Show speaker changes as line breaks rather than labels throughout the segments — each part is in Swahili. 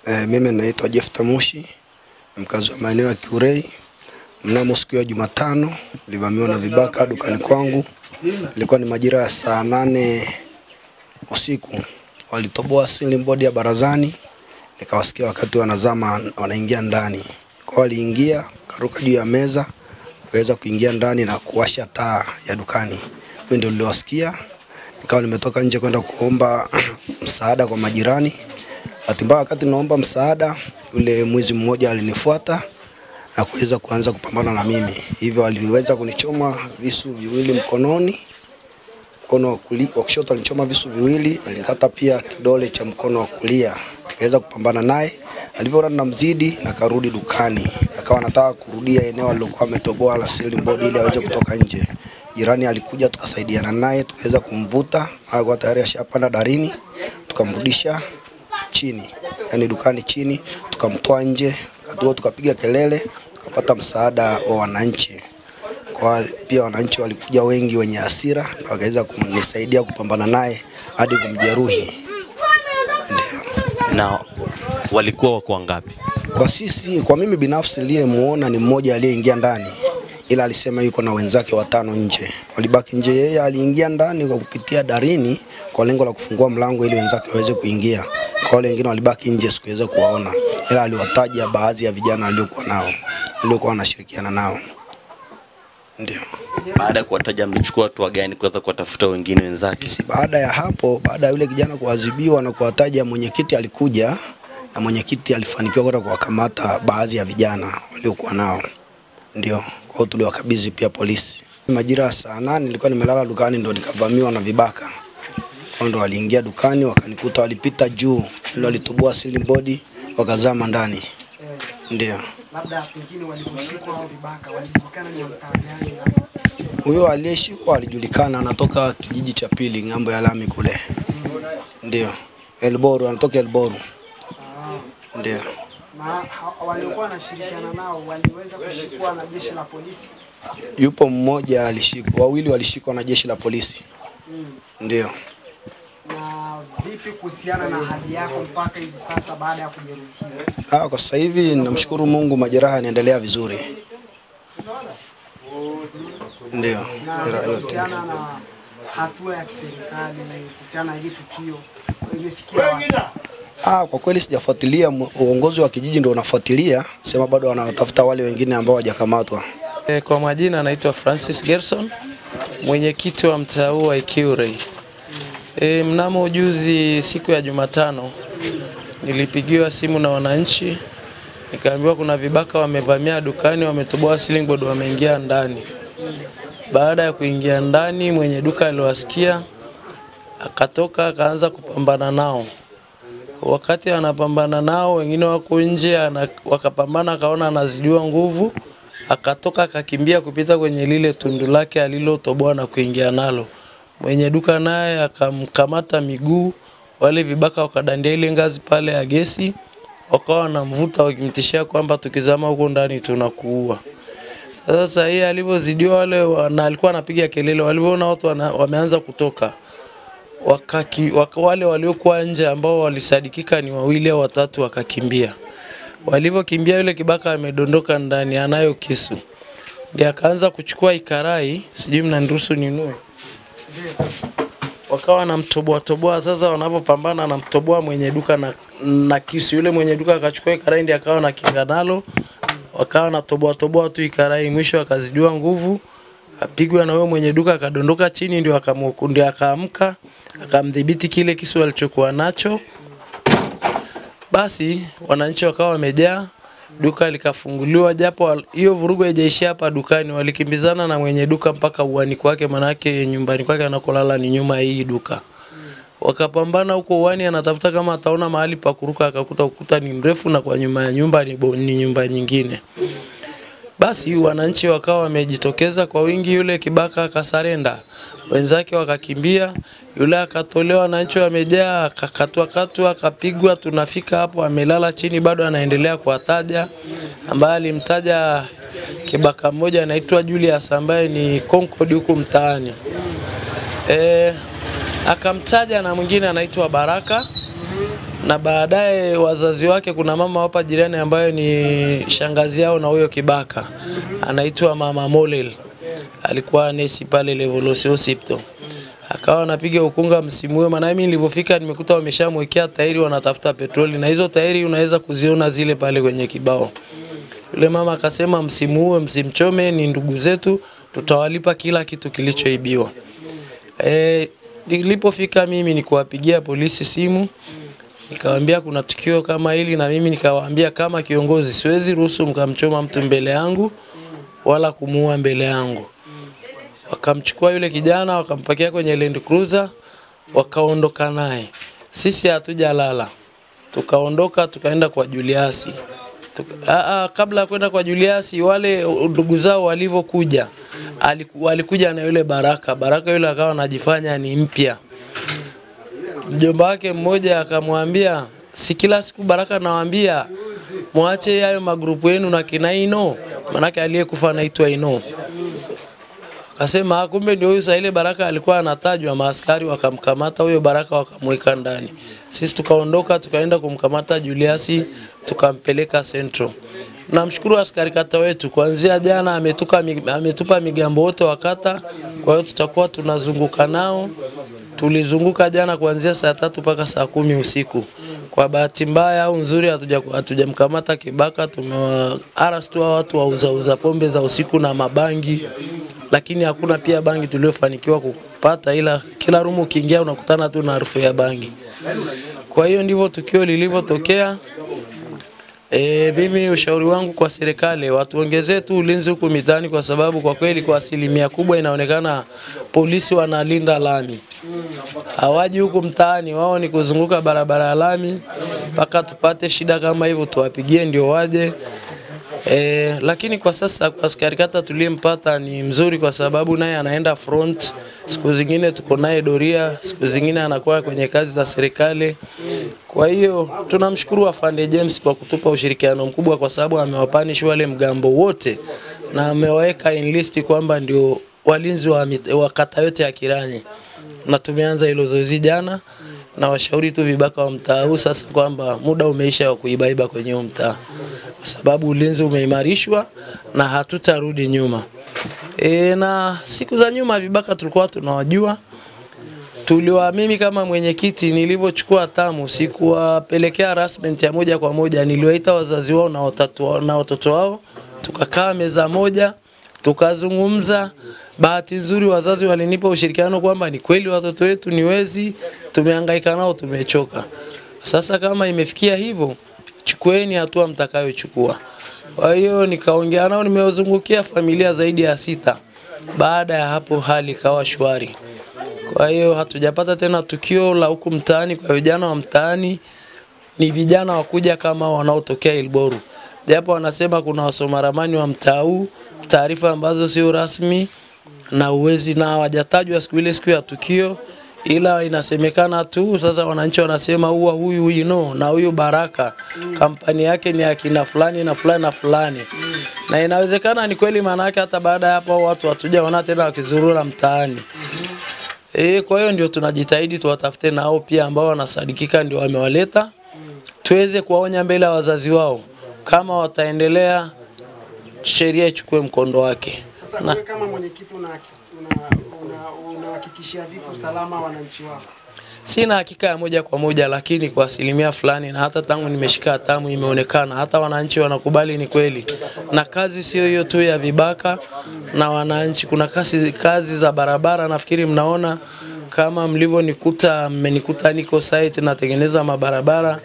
Mimi naitwa Jeff Tamushi, mkazi wa maeneo ya Kiurei. Mnamo siku ya Jumatano nilivamiwa na vibaka dukani kwangu. Ilikuwa ni majira ya saa 8 usiku. Walitoboa ceiling board ya barazani, nikawasikia wakati wanazama wanaingia ndani. Kwa waliingia, karuka juu ya meza, waweza kuingia ndani na kuwasha taa ya dukani. Mimi ndio niliwasikia. Nikawa nimetoka nje kwenda kuomba msaada kwa majirani. Bahati mbaya wakati naomba msaada, yule mwizi mmoja alinifuata na kuweza kuanza kupambana na mimi. Hivyo aliweza kunichoma visu viwili mkononi. Mkono wa kushoto alinichoma visu viwili, alinikata pia kidole cha mkono wa kulia. Tukaweza kupambana naye. Alivyorudi na mzidi akarudi dukani. Akawa anataka kurudia eneo alilokuwa ametoboa la ceiling board ili aweze kutoka nje. Jirani alikuja tukasaidiana naye, tukaweza kumvuta, akawa tayari ashapanda darini, tukamrudisha chini, yani dukani chini, tukamtoa nje, tukapiga kelele, tukapata msaada wa wananchi. Kwa pia wananchi walikuja wengi wenye hasira, wakaweza kunisaidia kupambana naye hadi kumjeruhi.
Na walikuwa wako ngapi?
Kwa mimi binafsi niliyemuona ni mmoja aliyeingia ndani, ila alisema yuko na wenzake 5 nje. Walibaki nje, yeye aliingia ndani kwa kupitia darini kwa lengo la kufungua mlango ili wenzake waweze kuingia. Kwa wale wengine walibaki nje, sikuweza kuwaona, ila aliwataja baadhi ya vijana waliokuwa wanashirikiana nao. Ndio.
Baada ya kuwataja mlichukua hatua gani kuweza kuwatafuta wengine wenzake?
Baada ya hapo, baada ya yule kijana kuadhibiwa na kuwataja, mwenyekiti alikuja na mwenyekiti alifanikiwa kwenda kuwakamata baadhi ya vijana waliokuwa nao. Ndio, kwa hiyo tuliwakabidhi pia polisi. Majira ya saa 8 nilikuwa nimelala dukani, ndo nikavamiwa na vibaka. Ndo waliingia dukani wakanikuta, walipita juu, ndio walitoboa ceiling board wakazama ndani. Ndio.
Labda pengine walikushikwa au vibaka walijulikana ni mtaa gani?
Huyo aliyeshikwa alijulikana, anatoka kijiji cha pili ngambo ya lami kule. Ndio. Elboru, anatoka Elboru. Ndio.
Na waliokuwa wanashirikiana nao waliweza kushikwa na jeshi la polisi?
Yupo mmoja alishikwa, wawili walishikwa na jeshi la polisi. Ndio.
Na vipi kuhusiana na hali yako mpaka hivi sasa baada ya kujeruhiwa?
Kwa sasa hivi namshukuru Mungu, majeraha yanaendelea vizuri. Ndio.
Kuhusiana na hatua ya kiserikali kuhusiana na hili tukio imefikia wapi?
Kwa kweli sijafuatilia, uongozi wa kijiji ndio unafuatilia, sema bado wanatafuta wale wengine ambao hawajakamatwa.
Kwa majina anaitwa Francis Gerson, mwenyekiti wa mtaa huu wa Kiurei. Mnamo juzi siku ya Jumatano nilipigiwa simu na wananchi, nikaambiwa kuna vibaka wamevamia dukani, wametoboa ceiling board, wameingia ndani. Baada ya kuingia ndani, mwenye duka aliwasikia, akatoka akaanza kupambana nao. Wakati anapambana nao, wengine wako nje, wakapambana, akaona anazidiwa nguvu, akatoka akakimbia kupita kwenye lile tundu lake alilotoboa na kuingia nalo. Mwenye duka naye akamkamata miguu, wale vibaka wakadandia ile ngazi pale ya gesi, wakawa wanamvuta wakimtishia kwamba tukizama huko ndani tunakuua. Sasa yeye alivyozidiwa wale, na alikuwa anapiga kelele, walivyoona watu wameanza kutoka, wale waliokuwa nje ambao walisadikika ni 2 au 3 wakakimbia. Walivyokimbia, yule kibaka amedondoka ndani, anayo kisu. Ndiye akaanza kuchukua ikarai, sijui mnaniruhusu ninue. Wakawa wanamtoboa. Sasa wanapopambana anamtoboa mwenye duka na kisu. Yule mwenye duka akachukua ikarai, ndiye akawa na kinga nalo. Wakawa wanatoboa tu ikarai, mwisho akazidiwa nguvu, apigwa na wewe mwenye duka akadondoka chini, ndio akaamka, akamdhibiti kile kisu alichokuwa nacho. Basi wananchi wakawa wamejaa, duka likafunguliwa, japo hiyo vurugu haijaishia hapa dukani, walikimbizana na mwenye duka mpaka uani kwake, manake nyumbani kwake anakolala ni nyuma hii duka. Wakapambana huko uani, anatafuta kama ataona mahali pa kuruka, akakuta ukuta ni mrefu na kwa nyuma ya nyumba ni nyumba nyingine. Basi wananchi wakawa wamejitokeza kwa wingi, yule kibaka akasarenda. Wenzake wakakimbia, yule akatolewa, wananchi wamejaa, akakatwa, akapigwa. Tunafika hapo amelala chini, bado anaendelea kuwataja, ambaye alimtaja kibaka mmoja anaitwa Julius ambaye ni Concord huko mtaani. Akamtaja na mwingine anaitwa Baraka. na baadaye wazazi wake, kuna mama hapa jirani ambayo ni shangazi yao na huyo kibaka, anaitwa Mama Molel, alikuwa nesi pale Levolosio Sipto. Akawa anapiga ukunga msimu huo, maana mimi nilipofika nimekuta wameshamwekea tairi wanatafuta petroli, na hizo tairi unaweza kuziona zile pale kwenye kibao. Yule mama akasema msimu huo msimchome, ni ndugu zetu, tutawalipa kila kitu kilichoibiwa. Nilipofika mimi nikuwapigia polisi simu, nikawaambia kuna tukio kama hili, na mimi nikawaambia kama kiongozi siwezi ruhusu mkamchoma mtu mbele yangu wala kumuua mbele yangu. Wakamchukua yule kijana wakampakia kwenye Land Cruiser wakaondoka naye. Sisi hatujalala. Tukaondoka tukaenda kwa Julius. Kabla ya kwenda kwa Julius, wale ndugu zao walivyokuja, walikuja na yule Baraka yule akawa anajifanya ni mpya. Mjomba wake mmoja akamwambia, si kila siku Baraka nawaambia muache hayo magrupu yenu na kina Ino, manake aliyekufa anaitwa Ino. Akasema kumbe ndio huyo. Ile Baraka alikuwa anatajwa, maaskari wakamkamata huyo Baraka wakamweka ndani. Sisi tukaondoka tukaenda kumkamata Julius, tukampeleka Central. Namshukuru askari kata wetu, kuanzia jana ametupa migambo wote wakata, kwa hiyo tutakuwa tunazunguka nao. Tulizunguka jana kuanzia saa 3 mpaka saa 10 usiku. Kwa bahati mbaya au nzuri hatujamkamata kibaka, tumearrest watu wauza pombe za usiku na mabangi, lakini hakuna pia bangi tuliofanikiwa kupata, ila kila rumu ukiingia unakutana tu na harufu ya bangi. Kwa hiyo ndivyo tukio lilivyotokea. Mimi ushauri wangu kwa serikali, watuongezee tu ulinzi huku mitaani, kwa sababu kwa kweli kwa asilimia kubwa inaonekana polisi wanalinda lami. Hawaji huku mtaani, wao ni kuzunguka barabara ya lami mpaka tupate shida kama hivyo tuwapigie ndio waje. Lakini kwa sasa kwa askari kata tuliyempata ni mzuri, kwa sababu naye anaenda front. Siku zingine tuko naye doria, siku zingine anakuwa kwenye kazi za serikali. Kwa hiyo tunamshukuru afande James kwa kutupa ushirikiano mkubwa, kwa sababu amewapanish wale mgambo wote na amewaweka in list kwamba ndio walinzi wa kata yote ya Kiranyi. Na tumeanza hilo zoezi jana, na washauri tu vibaka wa mtaa huu sasa kwamba muda umeisha wa kuibaiba kwenye mtaa, kwa sababu ulinzi umeimarishwa na hatutarudi nyuma. Na siku za nyuma vibaka tulikuwa tunawajua. Mimi kama mwenyekiti nilivyochukua tamu, sikuwapelekea harassment ya moja kwa moja, niliwaita wazazi wao na watoto wao, tukakaa meza moja, tukazungumza. Bahati nzuri wazazi walinipa ushirikiano kwamba ni kweli watoto wetu ni wezi, tumehangaika nao, tumechoka. Sasa kama imefikia hivyo, chukueni hatua mtakayochukua. Kwa hiyo nikaongea nao, nimewazungukia familia zaidi ya 6. Baada ya hapo hali ikawa shwari. Kwa hiyo hatujapata tena tukio la huku mtaani. Kwa vijana wa mtaani ni vijana wakuja kama wanaotokea Ilboru. Japo wanasema kuna wasomaramani wa mtaa huu, taarifa ambazo sio rasmi na uwezi na hawajatajwa siku ya tukio, ila inasemekana tu. Sasa wananchi wanasema huyu Ino na huyu Baraka kampani yake ni akina fulani na fulani na fulani, na inawezekana ni kweli, maana yake hata baada ya hapo watu hatujaona tena wakizurura mtaani. Kwa hiyo ndio tunajitahidi tuwatafute nao pia ambao wanasadikika ndio wamewaleta, tuweze kuwaonya mbele ya wazazi wao. Kama wataendelea, sheria ichukue mkondo wake.
Sasa wewe kama mwenyekiti unahakikishia vipi usalama wa wananchi wako?
Sina hakika ya moja kwa moja, lakini kwa asilimia fulani, na hata tangu nimeshika tamu imeonekana hata wananchi wanakubali ni kweli. Na kazi sio hiyo tu ya vibaka na wananchi, kuna kazi za barabara. Nafikiri mnaona kama mmenikuta niko site natengeneza mabarabara.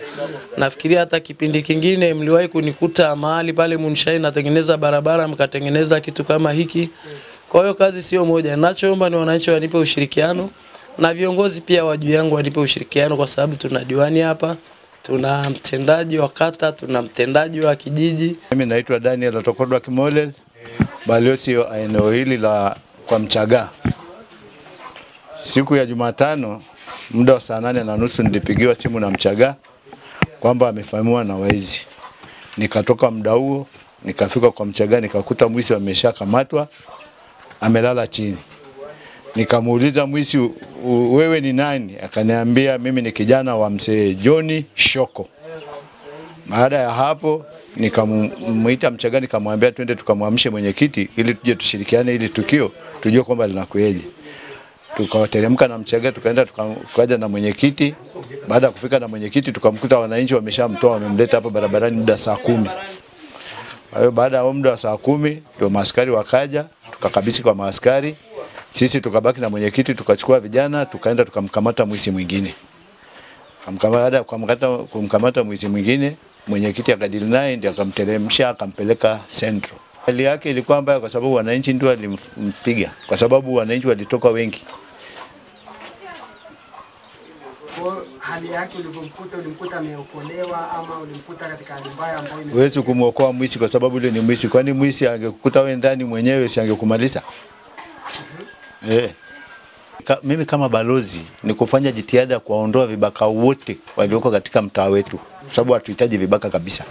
Nafikiri hata kipindi kingine mliwahi kunikuta mahali pale Munshai natengeneza barabara, mkatengeneza kitu kama hiki. Kwa hiyo kazi sio moja. Ninachoomba ni wananchi wanipe ushirikiano, na viongozi pia wa juu yangu wanipe ushirikiano, kwa sababu tuna diwani hapa, tuna mtendaji wa kata, tuna mtendaji wa kijiji.
Mimi naitwa Daniel Atokodwa Kimolel, balozi wa eneo hili la kwa Mchaga. Siku ya Jumatano muda wa saa 8:30 nilipigiwa simu na Mchaga kwamba amefahamiwa na waizi. Nikatoka muda huo nikafika kwa Mchaga, nikakuta mwizi ameshakamatwa, amelala chini. Nikamuuliza mwizi, wewe ni nani? Akaniambia mimi ni kijana wa mzee John Shoko. Baada ya hapo nikamuita Mchaga, nikamwambia twende tukamwamshe mwenyekiti ili tuje tushirikiane ili tukio tujue kwamba linakueje. Tukateremka na Mchaga, tukaenda tukaja na mwenyekiti. Baada ya kufika na mwenyekiti tukamkuta wananchi wameshamtoa, wamemleta hapa barabarani muda saa 10. Kwa hiyo baada ya muda wa saa 10 ndio maaskari wakaja, tukakabisi kwa maaskari. Sisi tukabaki na mwenyekiti, tukachukua vijana, tukaenda tukamkamata mwizi mwingine. Baada ya kumkamata mwizi mwingine, mwenyekiti akadili naye, ndio akamteremsha akampeleka Central. Hali yake ilikuwa mbaya kwa sababu wananchi ndio walimpiga, kwa sababu wananchi walitoka wengi.
Kwa hali yake ulimkuta ameokolewa ama ulimkuta katika hali mbaya ambayo
huwezi kumuokoa mwizi kwa sababu yule ni mwizi. Kwani mwizi angekukuta wewe ndani mwenyewe si angekumaliza? Mimi kama balozi ni kufanya jitihada kuwaondoa vibaka wote walioko katika mtaa wetu, sababu hatuhitaji vibaka kabisa.